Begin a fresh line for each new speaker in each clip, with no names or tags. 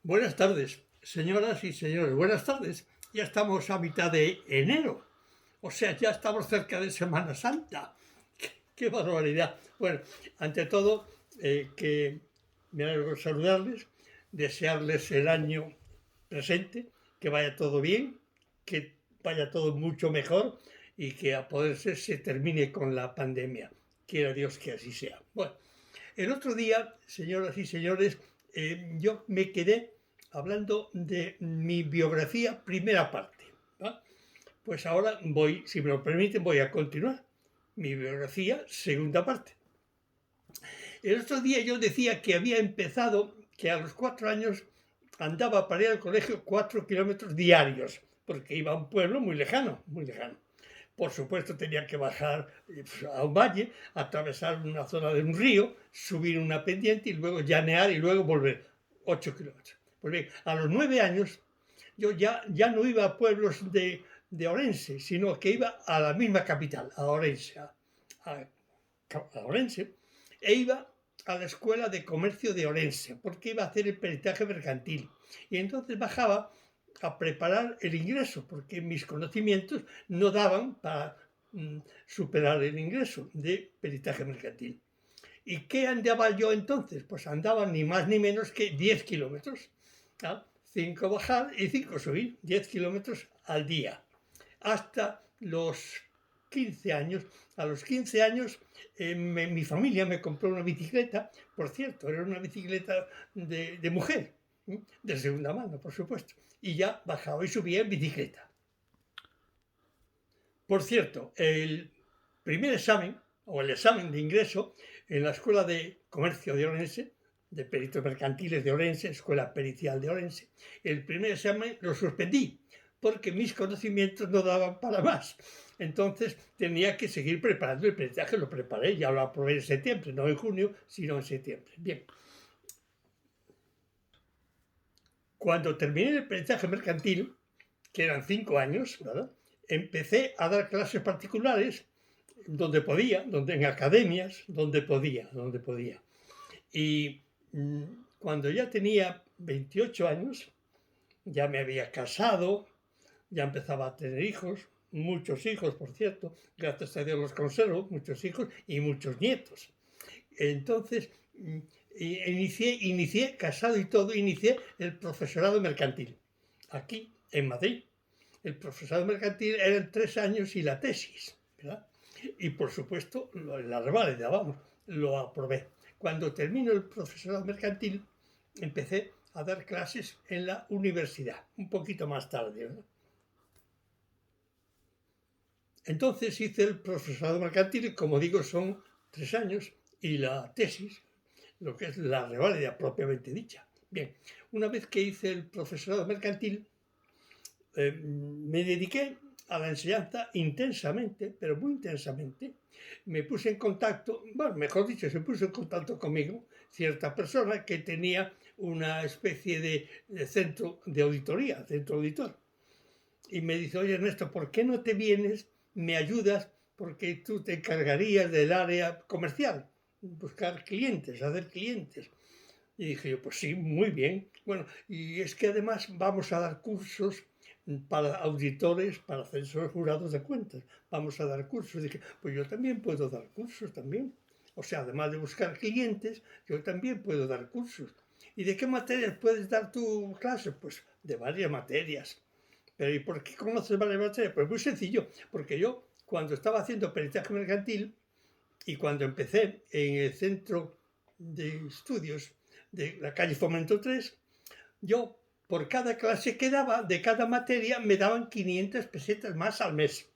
Buenas tardes, señoras y señores. Buenas tardes. Ya estamos a mitad de enero. O sea, ya estamos cerca de Semana Santa. ¡Qué barbaridad! Bueno, ante todo, que me alegro de saludarles, desearles el año presente, que vaya todo bien, que vaya todo mucho mejor y que a poder ser se termine con la pandemia. Quiera Dios que así sea. Bueno, el otro día, señoras y señores, yo me quedé hablando de mi biografía, primera parte. ¿Va? Pues ahora voy, si me lo permiten, voy a continuar. Mi biografía, segunda parte. El otro día yo decía que había empezado, que a los 4 años andaba para ir al colegio 4 kilómetros diarios, porque iba a un pueblo muy lejano, muy lejano. Por supuesto tenía que bajar a un valle, atravesar una zona de un río, subir una pendiente y luego llanear y luego volver 8 kilómetros. Pues bien, a los 9 años yo ya no iba a pueblos de Orense, sino que iba a la misma capital, a Orense, a Orense, e iba a la escuela de comercio de Orense, porque iba a hacer el peritaje mercantil. Y entonces bajaba a preparar el ingreso, porque mis conocimientos no daban para superar el ingreso de peritaje mercantil. ¿Y qué andaba yo entonces? Pues andaba ni más ni menos que 10 kilómetros. ¿Ah? 5 bajar y 5 subir, 10 kilómetros al día. Hasta los 15 años. A los 15 años mi familia me compró una bicicleta, por cierto, era una bicicleta de mujer, de segunda mano, por supuesto, y ya bajaba y subía en bicicleta. Por cierto, el primer examen, o el examen de ingreso en la Escuela de Comercio de Orense, de Peritos Mercantiles de Orense, Escuela Pericial de Orense, el primer examen lo suspendí, porque mis conocimientos no daban para más. Entonces tenía que seguir preparando el peritaje, lo preparé, ya lo aprobé en septiembre, no en junio, sino en septiembre. Bien. Cuando terminé el peritaje mercantil, que eran 5 años, ¿verdad? Empecé a dar clases particulares donde podía, en academias, donde podía. Y cuando ya tenía 28 años, ya me había casado, ya empezaba a tener hijos, muchos hijos, por cierto, gracias a Dios los conservo, muchos hijos y muchos nietos. Entonces, inicié, casado y todo, inicié el profesorado mercantil, aquí en Madrid. El profesorado mercantil eran 3 años y la tesis, ¿verdad? Y por supuesto, la reválida, vamos, lo aprobé. Cuando termino el profesorado mercantil, empecé a dar clases en la universidad, un poquito más tarde, ¿verdad? Entonces hice el profesorado mercantil, como digo, son 3 años, y la tesis, lo que es la reválida propiamente dicha. Bien, una vez que hice el profesorado mercantil, me dediqué a la enseñanza intensamente, pero muy intensamente. Me puse en contacto, bueno, mejor dicho, se puso en contacto conmigo cierta persona que tenía una especie de centro de auditoría, centro auditor. Y me dice, oye Ernesto, ¿por qué no te vienes, me ayudas, porque tú te encargarías del área comercial, buscar clientes, hacer clientes? Y dije yo, pues sí, muy bien. Bueno, y es que además vamos a dar cursos para auditores, para asesores jurados de cuentas. Vamos a dar cursos. Dije, pues yo también puedo dar cursos también. O sea, además de buscar clientes, yo también puedo dar cursos. ¿Y de qué materias puedes dar tu clase? Pues de varias materias. Pero ¿y por qué conoces varias materias? Pues muy sencillo, porque yo cuando estaba haciendo peritaje mercantil y cuando empecé en el centro de estudios de la calle Fomento 3, yo por cada clase que daba, de cada materia, me daban 500 pesetas más al mes.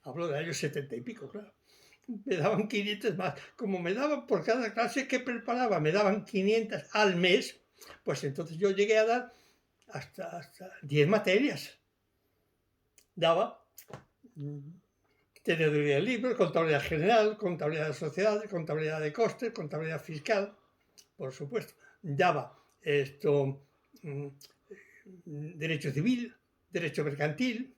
Hablo de años 70 y pico, claro. Me daban 500 más. Como me daban por cada clase que preparaba, me daban 500 al mes, pues entonces yo llegué a dar hasta 10 materias. Daba teneduría de libros, contabilidad general, contabilidad de sociedades, contabilidad de costes, contabilidad fiscal, por supuesto. Daba esto, derecho civil, derecho mercantil,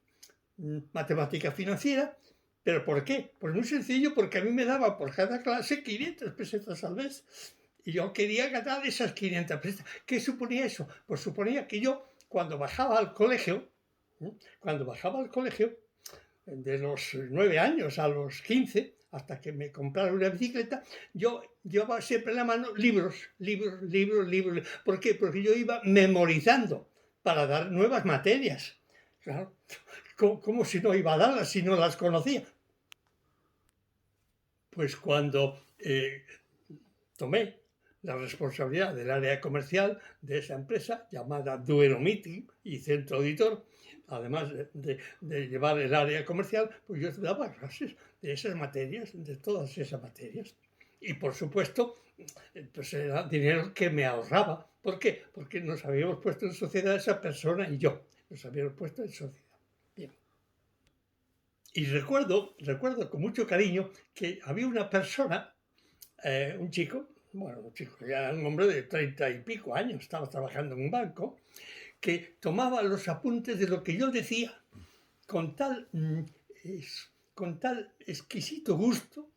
matemática financiera. ¿Pero por qué? Pues muy sencillo, porque a mí me daba por cada clase 500 pesetas al mes. Y yo quería ganar esas 500 pesetas. ¿Qué suponía eso? Pues suponía que yo, cuando bajaba al colegio, de los 9 años a los 15, hasta que me compraron una bicicleta, yo llevaba siempre en la mano libros. ¿Por qué? Porque yo iba memorizando para dar nuevas materias. Claro, ¿cómo si no iba a darlas si no las conocía? Pues cuando tomé la responsabilidad del área comercial de esa empresa llamada Duero Meeting y Centro Auditor, además de llevar el área comercial, pues yo daba clases de esas materias, de todas esas materias. Y por supuesto, pues era dinero que me ahorraba. ¿Por qué? Porque nos habíamos puesto en sociedad esa persona y yo. Nos habíamos puesto en sociedad. Bien. Y recuerdo con mucho cariño que había una persona, un chico, ya un hombre de 30 y pico años, estaba trabajando en un banco, que tomaba los apuntes de lo que yo decía con tal, con tal exquisito gusto,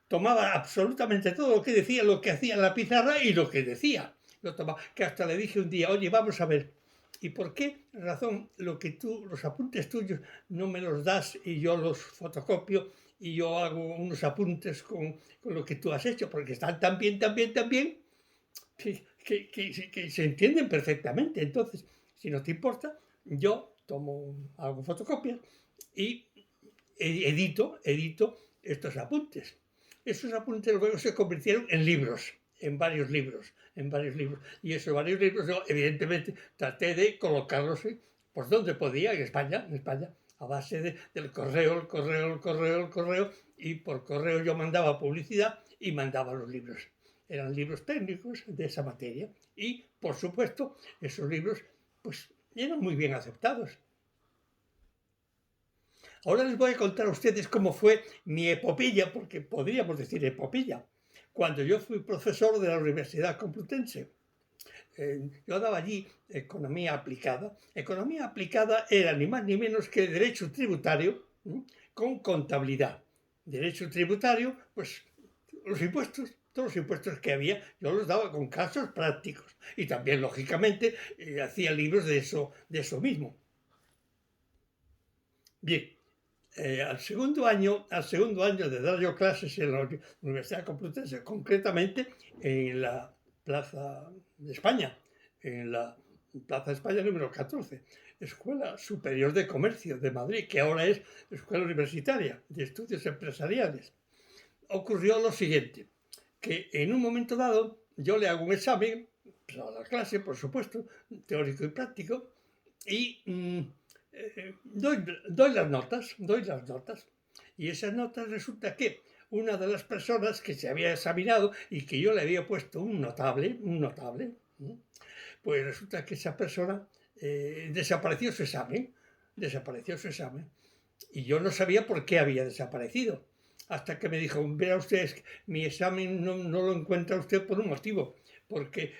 tomaba absolutamente todo lo que decía, lo que hacía en la pizarra y lo que decía. Lo tomaba, que hasta le dije un día, oye, vamos a ver, ¿y por qué razón los apuntes tuyos no me los das y yo los fotocopio y yo hago unos apuntes con lo que tú has hecho? Porque están tan bien, que se entienden perfectamente. Entonces, si no te importa, yo hago fotocopias y edito estos apuntes. Esos apuntes luego se convirtieron en libros, en varios libros. Y esos varios libros yo, evidentemente, traté de colocarlos por donde podía, en España, a base del correo, y por correo yo mandaba publicidad y mandaba los libros. Eran libros técnicos de esa materia y, por supuesto, esos libros pues eran muy bien aceptados. Ahora les voy a contar a ustedes cómo fue mi epopeya, porque podríamos decir epopeya, cuando yo fui profesor de la Universidad Complutense. Yo daba allí economía aplicada. Economía aplicada era ni más ni menos que derecho tributario con contabilidad. Derecho tributario, pues los impuestos, todos los impuestos que había, yo los daba con casos prácticos. Y también, lógicamente, hacía libros de eso mismo. Bien, al segundo año de dar yo clases en la Universidad Complutense, concretamente en la Plaza de España, en la Plaza de España número 14, Escuela Superior de Comercio de Madrid, que ahora es Escuela Universitaria de Estudios Empresariales. Ocurrió lo siguiente, que en un momento dado yo le hago un examen, pues a la clase, por supuesto, teórico y práctico, y doy las notas, y esas notas resulta que una de las personas que se había examinado y que yo le había puesto un notable, pues resulta que esa persona desapareció su examen, y yo no sabía por qué había desaparecido, hasta que me dijo, verá usted, mi examen no lo encuentra usted por un motivo, porque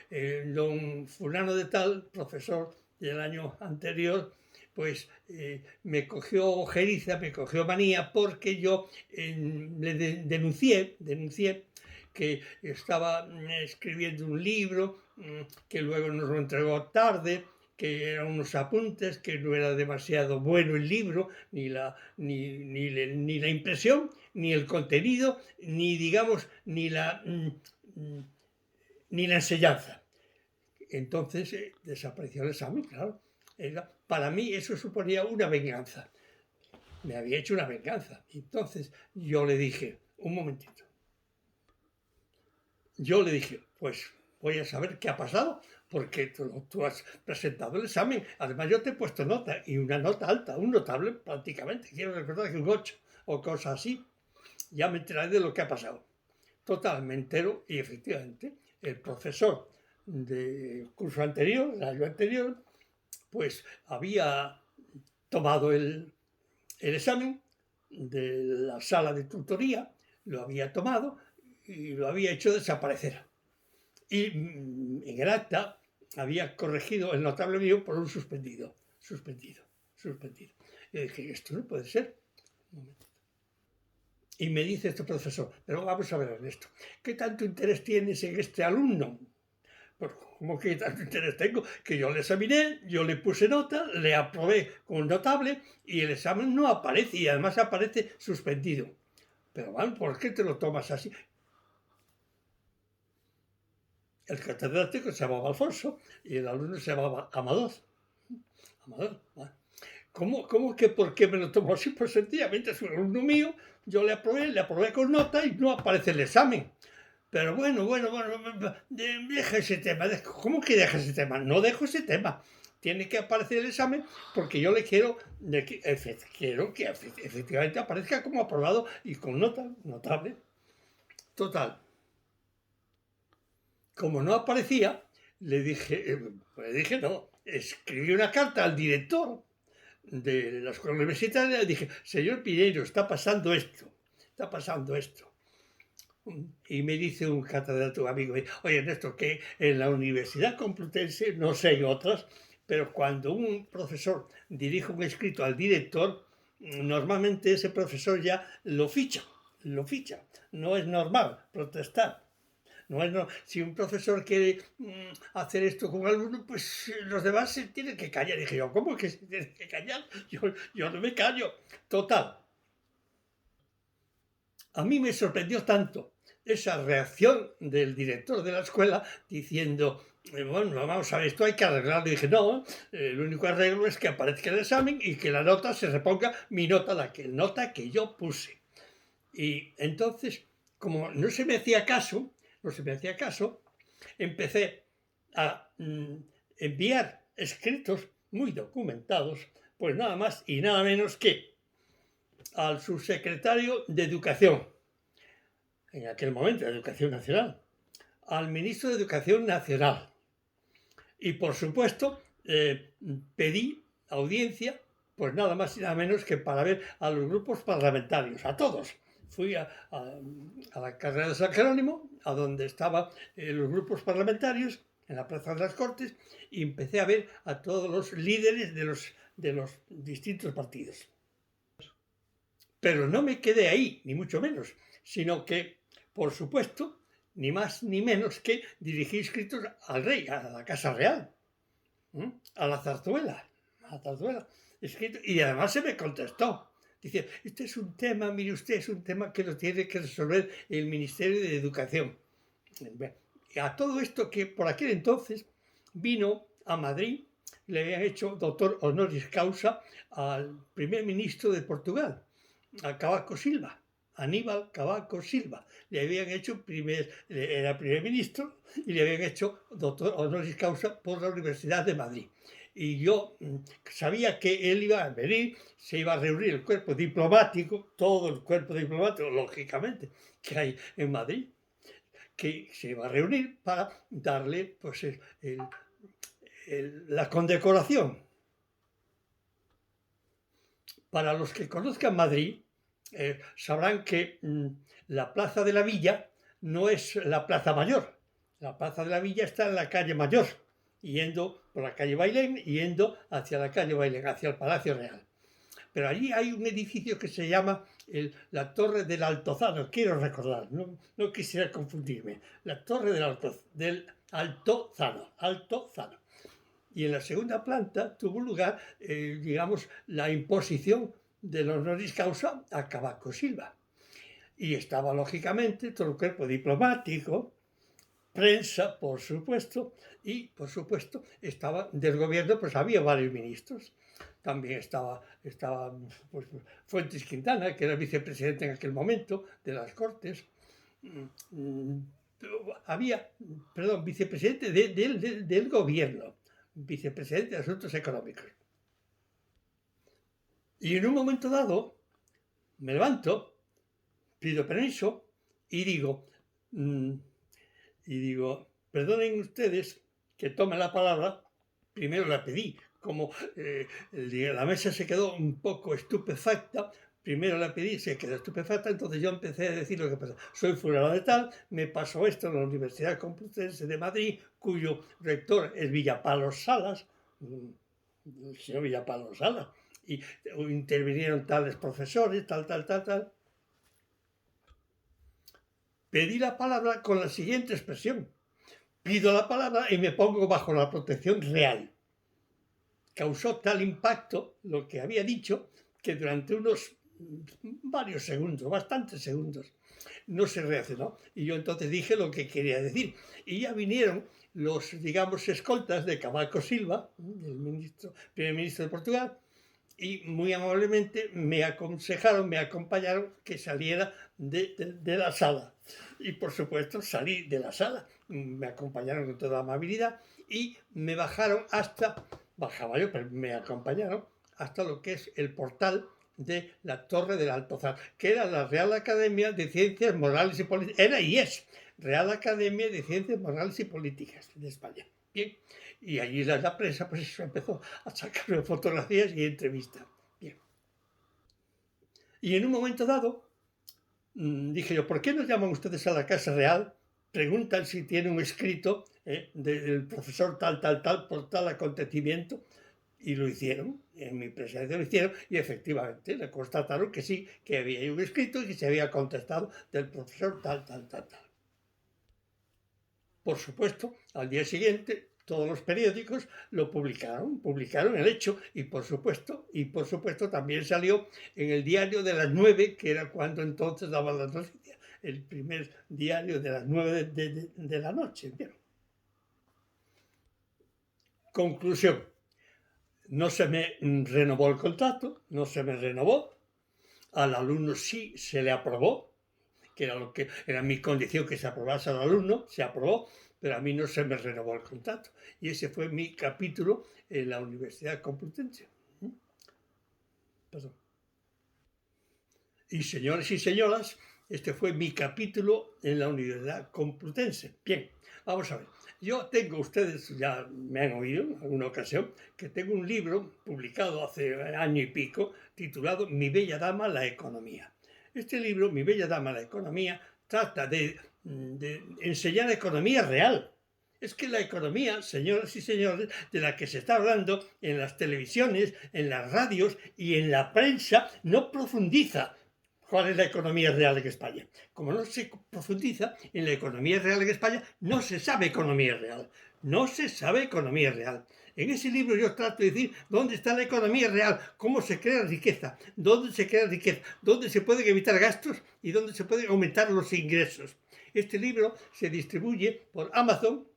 don fulano de tal, profesor del año anterior, pues me cogió ojeriza, me cogió manía, porque yo le denuncié que estaba escribiendo un libro, que luego nos lo entregó tarde, que eran unos apuntes, que no era demasiado bueno el libro, ni la impresión, ni el contenido, ni digamos, ni la enseñanza. Entonces desapareció el examen, claro. Para mí eso suponía una venganza. Me había hecho una venganza. Entonces yo le dije, un momentito. Yo le dije, pues voy a saber qué ha pasado, porque tú has presentado el examen. Además yo te he puesto nota, y una nota alta, un notable prácticamente. Quiero recordar que un 8 o cosas así. Ya me enteraré de lo que ha pasado. Total, me entero y efectivamente el profesor del curso anterior, del año anterior, pues había tomado el examen de la sala de tutoría, lo había tomado y lo había hecho desaparecer. Y en el acta había corregido el notable mío por un suspendido. Y dije, esto no puede ser. Y me dice este profesor, pero vamos a ver, Ernesto, ¿qué tanto interés tienes en este alumno? Pues, ¿cómo que tanto interés tengo? Que yo le examiné, yo le puse nota, le aprobé con notable y el examen no aparece y además aparece suspendido. Pero, bueno, ¿por qué te lo tomas así? El catedrático se llamaba Alfonso y el alumno se llamaba Amador. Amador, bueno. ¿Cómo que por qué me lo tomo así? Pues sencillamente es un alumno mío, yo le aprobé con nota y no aparece el examen. Pero bueno, deja ese tema. ¿Cómo que deja ese tema? No dejo ese tema. Tiene que aparecer el examen porque yo le quiero que efectivamente aparezca como aprobado y con nota notable. Total. Como no aparecía, le dije no. Escribí una carta al director de la escuela universitaria y le dije, señor Piñeiro, está pasando esto. Y me dice un catedrático amigo, oye Ernesto, que en la Universidad Complutense, no sé en otras, pero cuando un profesor dirige un escrito al director, normalmente ese profesor ya lo ficha. No es normal protestar. Si un profesor quiere hacer esto con un alumno, pues los demás se tienen que callar. Y dije yo, ¿cómo que se tienen que callar? Yo no me callo. Total. A mí me sorprendió tanto esa reacción del director de la escuela diciendo, bueno, vamos a ver, esto hay que arreglarlo. Y dije, no, el único arreglo es que aparezca el examen y que la nota se reponga mi nota, la nota que yo puse. Y entonces, como no se me hacía caso, empecé a enviar escritos muy documentados, pues nada más y nada menos que al subsecretario de Educación, en aquel momento de Educación Nacional, al ministro de Educación Nacional. Y por supuesto, pedí audiencia, pues nada más y nada menos que para ver a los grupos parlamentarios, a todos. Fui a la carrera de San Jerónimo, a donde estaban los grupos parlamentarios, en la Plaza de las Cortes, y empecé a ver a todos los líderes de los distintos partidos. Pero no me quedé ahí, ni mucho menos, sino que, por supuesto, ni más ni menos que dirigí escritos al rey, a la Casa Real, a la zarzuela, escrito, y además se me contestó. Dice, este es un tema, mire usted, es un tema que lo tiene que resolver el Ministerio de Educación. Y a todo esto que por aquel entonces vino a Madrid, le habían hecho doctor honoris causa al primer ministro de Portugal, a Cavaco Silva, Aníbal Cavaco Silva. Le habían hecho era primer ministro y le habían hecho doctor honoris causa por la Universidad de Madrid. Y yo sabía que él iba a venir, se iba a reunir el cuerpo diplomático, todo el cuerpo diplomático, lógicamente, que hay en Madrid, que se iba a reunir para darle pues, la condecoración. Para los que conozcan Madrid, sabrán que la Plaza de la Villa no es la Plaza Mayor. La Plaza de la Villa está en la calle Mayor, yendo por la calle Bailén, yendo hacia la calle Bailén, hacia el Palacio Real. Pero allí hay un edificio que se llama la Torre del Altozano, quiero recordar, no quisiera confundirme, la Torre del Altozano. Y en la segunda planta tuvo lugar, digamos, la imposición del honoris causa a Cavaco Silva. Y estaba, lógicamente, todo el cuerpo diplomático, prensa, por supuesto, y, por supuesto, estaba del gobierno, pues había varios ministros. También estaba pues, Fuentes Quintana, que era vicepresidente en aquel momento de las Cortes. Vicepresidente del gobierno, vicepresidente de Asuntos Económicos. Y en un momento dado, me levanto, pido permiso y digo, perdonen ustedes que tome la palabra, primero la pedí, como la mesa se quedó un poco estupefacta, primero la pedí, se quedó estupefacta, entonces yo empecé a decir lo que pasa. Soy fulano de tal, me pasó esto en la Universidad Complutense de Madrid, cuyo rector es Villapalos Salas, el señor Villapalos Salas, y intervinieron tales profesores, tal. pedí la palabra con la siguiente expresión: pido la palabra y me pongo bajo la protección real. Causó tal impacto lo que había dicho que durante unos varios segundos, bastantes segundos, no se reaccionó. Y yo entonces dije lo que quería decir. Y ya vinieron los, digamos, escoltas de Cavaco Silva, el primer ministro de Portugal, y muy amablemente me aconsejaron, me acompañaron que saliera de la sala. Y por supuesto salí de la sala, me acompañaron con toda amabilidad y me bajaron hasta, bajaba yo, pero me acompañaron hasta lo que es el portal de la Torre del Alcázar, que era la Real Academia de Ciencias Morales y Políticas, era y es Real Academia de Ciencias Morales y Políticas de España. Bien, y allí la prensa pues eso, empezó a sacarme fotografías y entrevistas. Bien. Y en un momento dado dije yo, ¿por qué no llaman ustedes a la Casa Real? Preguntan si tiene un escrito del profesor tal, por tal acontecimiento. Y lo hicieron, en mi presencia lo hicieron, y efectivamente le constataron que sí, que había un escrito y que se había contestado del profesor tal. Por supuesto, al día siguiente todos los periódicos lo publicaron el hecho y por supuesto también salió en el diario de las 9, que era cuando entonces daban las noticias, el primer diario de las 9 de la noche. Bien. Conclusión: no se me renovó el contrato, no se me renovó, al alumno sí se le aprobó, que era lo que era mi condición, que se aprobase al alumno, se aprobó, pero a mí no se me renovó el contrato. Y ese fue mi capítulo en la Universidad Complutense. Perdón. Y señores y señoras, este fue mi capítulo en la Universidad Complutense. Bien, vamos a ver. Yo tengo, ustedes ya me han oído en alguna ocasión, que tengo un libro publicado hace año y pico titulado Mi bella dama, la economía. Este libro, Mi bella dama, la economía, trata de enseñar economía real. Es que la economía, señoras y señores, de la que se está hablando en las televisiones, en las radios y en la prensa, no profundiza cuál es la economía real en España. Como no se profundiza en la economía real en España, no se sabe economía real. No se sabe economía real. En ese libro yo trato de decir dónde está la economía real, cómo se crea riqueza, dónde se crea riqueza, dónde se pueden evitar gastos y dónde se pueden aumentar los ingresos. Este libro se distribuye por Amazon,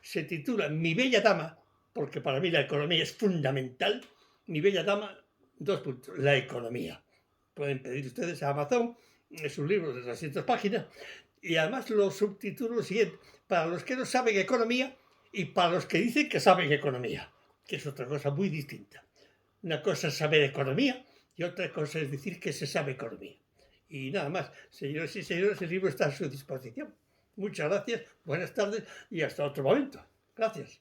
se titula Mi bella dama, porque para mí la economía es fundamental. Mi bella dama, la economía. Pueden pedir ustedes a Amazon, es un libro de 300 páginas, y además los subtítulos lo siguiente: para los que no saben economía y para los que dicen que saben economía, que es otra cosa muy distinta. Una cosa es saber economía y otra cosa es decir que se sabe economía. Y nada más, señores y señores, el libro está a su disposición. Muchas gracias, buenas tardes y hasta otro momento. Gracias.